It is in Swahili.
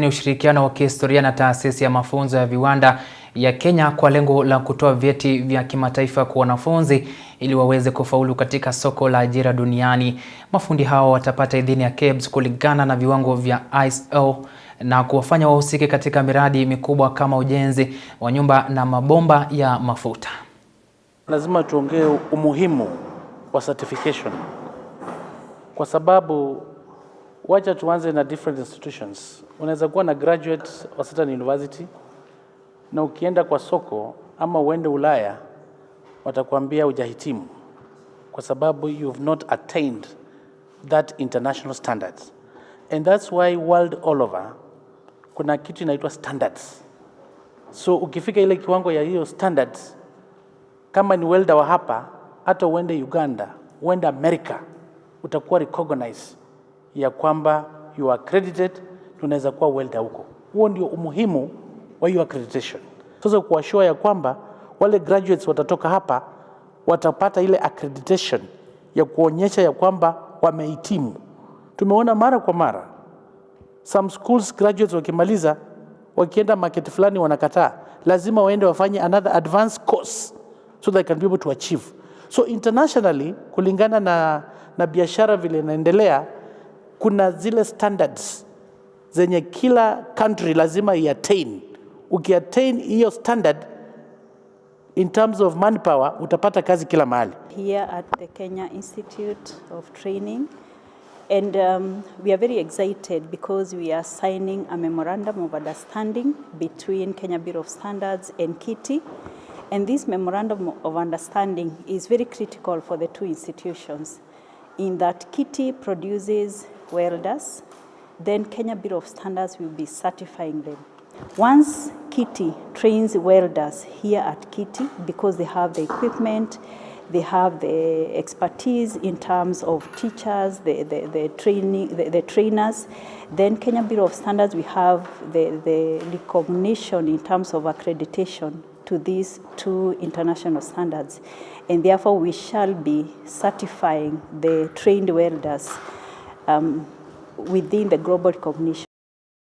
Ni ushirikiano wa kihistoria na taasisi ya mafunzo ya viwanda ya Kenya kwa lengo la kutoa vyeti vya kimataifa kwa wanafunzi ili waweze kufaulu katika soko la ajira duniani. Mafundi hao watapata idhini ya KEBS kulingana na viwango vya ISO na kuwafanya wahusike katika miradi mikubwa kama ujenzi wa nyumba na mabomba ya mafuta. Lazima tuongee umuhimu wa certification kwa sababu wacha tuanze na different institutions. Unaweza kuwa na graduate wa certain university na ukienda kwa soko ama uende Ulaya watakwambia hujahitimu kwa sababu you've not attained that international standards. And that's why world all over kuna kitu inaitwa standards. So ukifika ile kiwango ya hiyo standards, kama ni welder wa hapa, hata uende Uganda, uende America, utakuwa recognized ya kwamba you are accredited, tunaweza kuwa welder huko. Huo ndio umuhimu wa hiyo accreditation. Sasa kuassure ya kwamba wale graduates watatoka hapa watapata ile accreditation ya kuonyesha ya kwamba wamehitimu. Tumeona mara kwa mara some schools graduates wakimaliza wakienda market fulani wanakataa, lazima waende wafanye another advanced course so they can be able to achieve. So internationally kulingana na biashara vile inaendelea, kuna zile standards zenye kila country lazima i-attain. Uki-attain hiyo standard in terms of manpower utapata kazi kila mahali. Here at the Kenya Institute of Training, and we are very excited because we are signing a memorandum of understanding between Kenya Bureau of Standards and KITI. And this memorandum of understanding is very critical for the two institutions in that KITI produces welders, then Kenya Bureau of Standards will be certifying them. Once KITI trains welders here at KITI, because they have the equipment, they have the expertise in terms of teachers, the trainers, then Kenya Bureau of Standards we have the recognition in terms of accreditation to these two international standards. And therefore we shall be certifying the trained welders within the global recognition.